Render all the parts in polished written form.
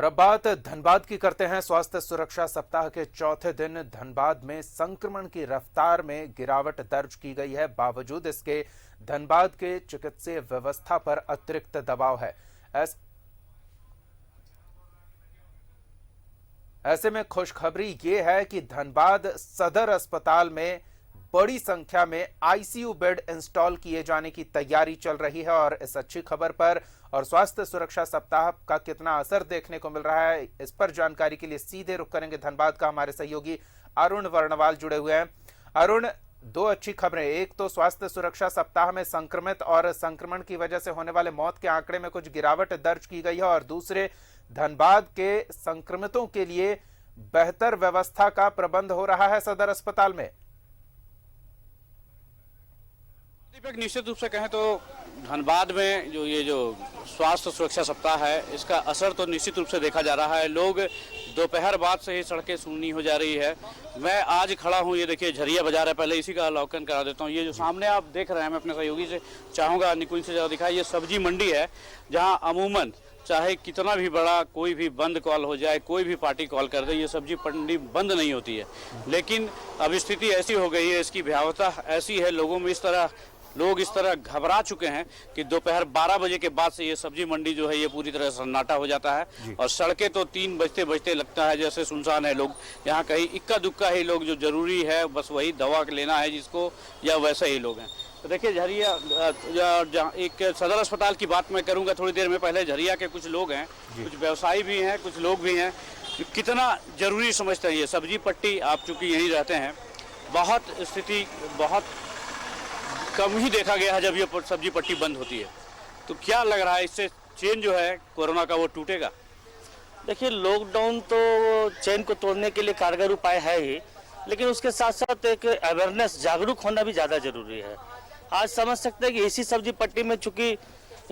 और अब बात धनबाद की करते हैं। स्वास्थ्य सुरक्षा सप्ताह के चौथे दिन धनबाद में संक्रमण की रफ्तार में गिरावट दर्ज की गई है। बावजूद इसके धनबाद के चिकित्सीय व्यवस्था पर अतिरिक्त दबाव है। ऐसे में खुशखबरी ये है कि धनबाद सदर अस्पताल में बड़ी संख्या में आईसीयू बेड इंस्टॉल किए जाने की तैयारी चल रही है। और इस अच्छी खबर पर और स्वास्थ्य सुरक्षा सप्ताह का कितना असर देखने को मिल रहा है, इस पर जानकारी के लिए सीधे रुख करेंगे धनबाद का हमारे सहयोगी अरुण वर्णवाल जुड़े हुए हैं। अरुण, दो अच्छी खबरें, एक तो स्वास्थ्य सुरक्षा सप्ताह में संक्रमित और संक्रमण की वजह से होने वाले मौत के आंकड़े में कुछ गिरावट दर्ज की गई है, और दूसरे धनबाद के संक्रमितों के लिए बेहतर व्यवस्था का प्रबंध हो रहा है सदर अस्पताल में। दीपक, निश्चित रूप से कहें तो धनबाद में जो स्वास्थ्य सुरक्षा सप्ताह है, इसका असर तो निश्चित रूप से देखा जा रहा है। लोग दोपहर बाद से ही सड़कें सूनी हो जा रही है। मैं आज खड़ा हूँ, ये देखिए झरिया बाजार है, पहले इसी का अवलोकन करा देता हूँ। ये जो सामने आप देख रहे हैं, मैं अपने सहयोगी से चाहूँगा निकुंज से ज़रा दिखाए। ये सब्जी मंडी है जहाँ अमूमन चाहे कितना भी बड़ा कोई भी बंद कॉल हो जाए, कोई भी पार्टी कॉल कर दे, ये सब्जी मंडी बंद नहीं होती है। लेकिन अब स्थिति ऐसी हो गई है, इसकी भयावहता ऐसी है, लोग इस तरह घबरा चुके हैं कि दोपहर 12 बजे के बाद से ये सब्जी मंडी जो है ये पूरी तरह सन्नाटा हो जाता है। और सड़कें तो 3 बजते बजते लगता है जैसे सुनसान है। लोग यहाँ कहीं इक्का दुक्का ही लोग, जो जरूरी है बस वही दवा लेना है जिसको, या वैसे ही लोग हैं। तो देखिए झरिया, एक सदर अस्पताल की बात मैं करूँगा थोड़ी देर में। पहले झरिया के कुछ लोग हैं, कुछ व्यवसायी भी हैं, कुछ लोग भी हैं, कितना जरूरी समझते हैं ये सब्जी पट्टी। आप चूँकि यहीं रहते हैं, स्थिति बहुत कम ही देखा गया है जब ये सब्जी पट्टी बंद होती है। तो क्या लग रहा है, इससे चेन जो है कोरोना का वो टूटेगा? देखिए, लॉकडाउन तो चेन को तोड़ने के लिए कारगर उपाय है ही, लेकिन उसके साथ साथ एक अवेयरनेस, जागरूक होना भी ज़्यादा जरूरी है। आज समझ सकते हैं कि इसी सब्जी पट्टी में चूंकि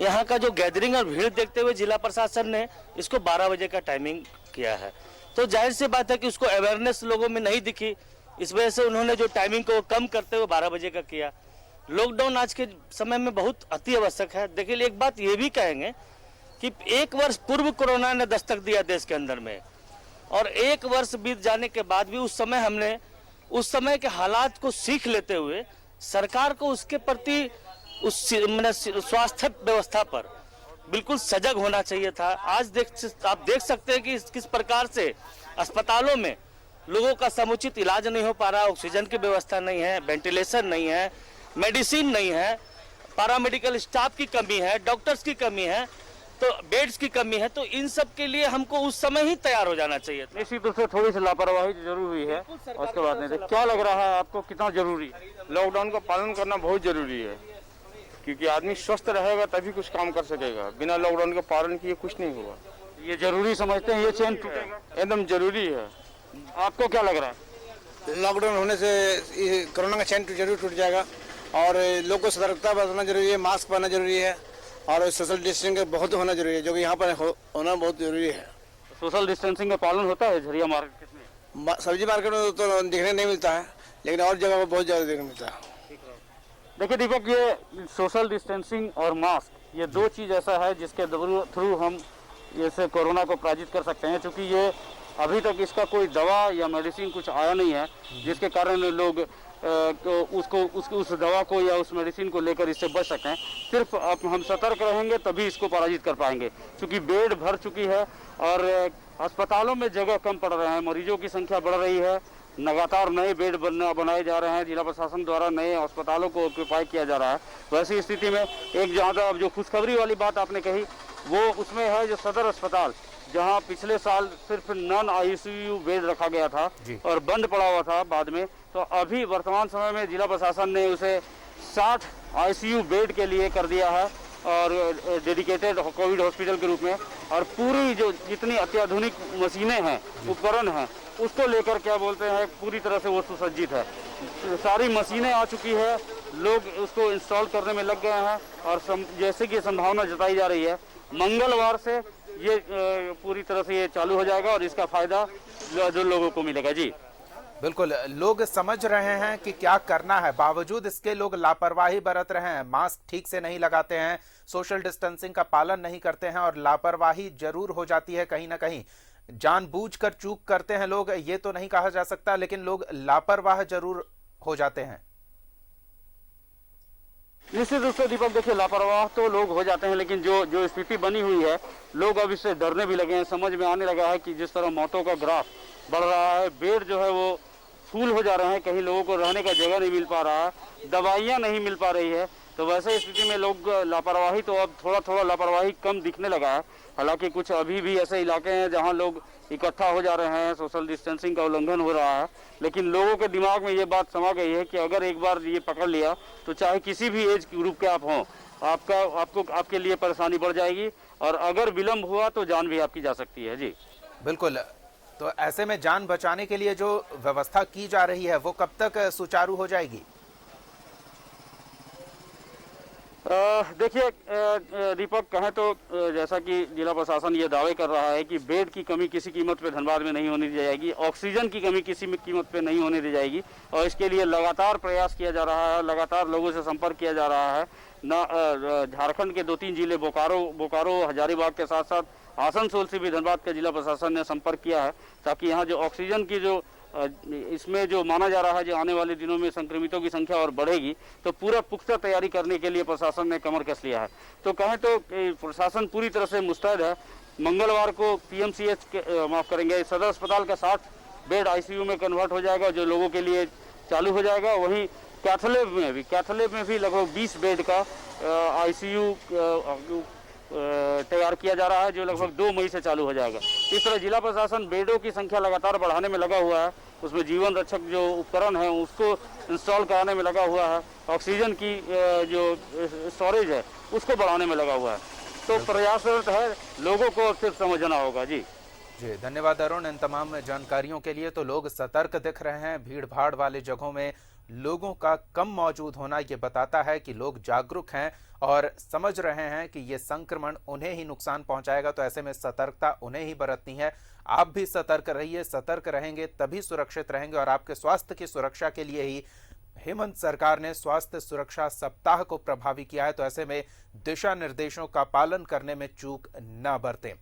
यहाँ का जो गैदरिंग और भीड़ देखते हुए जिला प्रशासन ने इसको 12 बजे का टाइमिंग किया है, तो जाहिर सी बात है कि उसको अवेयरनेस लोगों में नहीं दिखी, इस वजह से उन्होंने जो टाइमिंग को कम करते हुए 12 बजे का किया। लॉकडाउन आज के समय में बहुत अति आवश्यक है। देखिए, एक बात ये भी कहेंगे कि 1 वर्ष पूर्व कोरोना ने दस्तक दिया देश के अंदर में, और 1 वर्ष बीत जाने के बाद भी हमने उस समय के हालात को सीख लेते हुए सरकार को उसके प्रति स्वास्थ्य व्यवस्था पर बिल्कुल सजग होना चाहिए था। आज आप देख सकते हैं कि किस प्रकार से अस्पतालों में लोगों का समुचित इलाज नहीं हो पा रहा, ऑक्सीजन की व्यवस्था नहीं है, वेंटिलेशन नहीं है, मेडिसिन नहीं है, पैरामेडिकल स्टाफ की कमी है, डॉक्टर्स की कमी है, तो बेड्स की कमी है। तो इन सब के लिए हमको उस समय ही तैयार हो जाना चाहिए। निश्चित रूप से थोड़ी सी लापरवाही जरूर हुई है, उसके बाद नहीं। क्या लग रहा है आपको, कितना जरूरी? लॉकडाउन का पालन करना बहुत जरूरी है, क्योंकि आदमी स्वस्थ रहेगा तभी कुछ काम कर सकेगा। बिना लॉकडाउन के पालन किए कुछ नहीं होगा। ये जरूरी समझते हैं, ये चेन टूटेगा? एकदम जरूरी है। आपको क्या लग रहा है? लॉकडाउन होने से कोरोना का चेन जरूर टूट जाएगा, और लोगों को सतर्कता बरतना जरूरी है, मास्क पहनना जरूरी है, और सोशल डिस्टेंसिंग बहुत होना जरूरी है, जो कि यहाँ पर होना बहुत जरूरी है। सोशल डिस्टेंसिंग का पालन होता है झरिया मार्केट में? सब्जी मार्केट में तो देखने नहीं मिलता है, लेकिन और जगह पर बहुत ज़्यादा देखने मिलता है। देखिए दीपक, ये सोशल डिस्टेंसिंग और मास्क, ये दो चीज़ ऐसा है जिसके थ्रू हम इसे कोरोना को पराजित कर सकते हैं। क्योंकि ये अभी तक इसका कोई दवा या मेडिसिन कुछ आया नहीं है, जिसके कारण लोग उस दवा को या उस मेडिसिन को लेकर इससे बच सकते हैं। सिर्फ हम सतर्क रहेंगे तभी इसको पराजित कर पाएंगे। क्योंकि बेड भर चुकी है और अस्पतालों में जगह कम पड़ रहे हैं, मरीजों की संख्या बढ़ रही है, लगातार नए बेड बनाए जा रहे हैं, जिला प्रशासन द्वारा नए अस्पतालों को ऑक्यूपाई किया जा रहा है। वैसी स्थिति में एक ज़्यादा जो खुशखबरी वाली बात आपने कही वो उसमें है, जो सदर अस्पताल जहां पिछले साल सिर्फ नॉन आईसीयू बेड रखा गया था और बंद पड़ा हुआ था बाद में, तो अभी वर्तमान समय में जिला प्रशासन ने उसे 60 आईसीयू बेड के लिए कर दिया है, और डेडिकेटेड कोविड हॉस्पिटल के रूप में। और पूरी जो जितनी अत्याधुनिक मशीनें हैं, उपकरण हैं, उसको लेकर क्या बोलते हैं, पूरी तरह से वो सुसज्जित है। सारी मशीनें आ चुकी है, लोग उसको इंस्टॉल करने में लग गए हैं, और जैसे कि संभावना जताई जा रही है मंगलवार से ये पूरी तरह से ये चालू हो जाएगा, और इसका फायदा जो लोगों को मिलेगा। जी बिल्कुल, लोग समझ रहे हैं कि क्या करना है, बावजूद इसके लोग लापरवाही बरत रहे हैं, मास्क ठीक से नहीं लगाते हैं, सोशल डिस्टेंसिंग का पालन नहीं करते हैं और लापरवाही जरूर हो जाती है कहीं ना कहीं। जानबूझकर चूक करते हैं लोग, ये तो नहीं कहा जा सकता, लेकिन लोग लापरवाह जरूर हो जाते हैं। निश्चित रूप से दीपक, देखिए लापरवाह तो लोग हो जाते हैं, लेकिन जो जो स्थिति बनी हुई है, लोग अब इससे डरने भी लगे हैं। समझ में आने लगा है कि जिस तरह मौतों का ग्राफ बढ़ रहा है, बेड जो है वो फूल हो जा रहे हैं, कहीं लोगों को रहने का जगह नहीं मिल पा रहा है, दवाइयाँ नहीं मिल पा रही है, तो वैसे स्थिति में लोग लापरवाही तो अब थोड़ा थोड़ा लापरवाही कम दिखने लगा है। हालांकि कुछ अभी भी ऐसे इलाके हैं जहां लोग इकट्ठा हो जा रहे हैं, सोशल डिस्टेंसिंग का उल्लंघन हो रहा है, लेकिन लोगों के दिमाग में ये बात समा गई है कि अगर एक बार ये पकड़ लिया तो चाहे किसी भी एज ग्रुप के आप हों, आपके लिए परेशानी बढ़ जाएगी और अगर विलम्ब हुआ तो जान भी आपकी जा सकती है। जी बिल्कुल, तो ऐसे में जान बचाने के लिए जो व्यवस्था की जा रही है वो कब तक सुचारू हो जाएगी? देखिए दीपक, कहें तो जैसा कि जिला प्रशासन ये दावे कर रहा है कि बेड की कमी किसी कीमत पे धनबाद में नहीं होने दी जाएगी, ऑक्सीजन की कमी किसी कीमत पे नहीं होने दी जाएगी और इसके लिए लगातार प्रयास किया जा रहा है, लगातार लोगों से संपर्क किया जा रहा है। झारखंड के 2-3 जिले बोकारो, हजारीबाग के साथ साथ आसनसोल से भी धनबाद के जिला प्रशासन ने संपर्क किया है, ताकि यहाँ जो ऑक्सीजन की जो इसमें जो माना जा रहा है जो आने वाले दिनों में संक्रमितों की संख्या और बढ़ेगी, तो पूरा पुख्ता तैयारी करने के लिए प्रशासन ने कमर कस लिया है। तो कहें तो प्रशासन पूरी तरह से मुस्तैद है। मंगलवार को पीएमसीएच के सदर अस्पताल का 60 बेड आईसीयू में कन्वर्ट हो जाएगा, जो लोगों के लिए चालू हो जाएगा। वहीं कैथलेब में भी लगभग 20 बेड का आईसीयू तैयार किया जा रहा है, जो लगभग 2 मई से चालू हो जाएगा। इस तरह जिला प्रशासन बेडों की संख्या लगातार बढ़ाने में लगा हुआ है, उसमें जीवन रक्षक जो उपकरण है उसको इंस्टॉल कराने में लगा हुआ है, ऑक्सीजन की जो स्टोरेज है उसको बढ़ाने में लगा हुआ है। तो प्रयासरत है, लोगों को सिर्फ समझना होगा। जी धन्यवाद अरुण, इन तमाम जानकारियों के लिए। तो लोग सतर्क दिख रहे हैं, भीड़ भाड़ वाले जगहों में लोगों का कम मौजूद होना ये बताता है कि लोग जागरूक हैं और समझ रहे हैं कि ये संक्रमण उन्हें ही नुकसान पहुंचाएगा, तो ऐसे में सतर्कता उन्हें ही बरतनी है। आप भी सतर्क रहिए, सतर्क रहेंगे तभी सुरक्षित रहेंगे और आपके स्वास्थ्य की सुरक्षा के लिए ही हेमंत सरकार ने स्वास्थ्य सुरक्षा सप्ताह को प्रभावी किया है। तो ऐसे में दिशा निर्देशों का पालन करने में चूक न बरतें।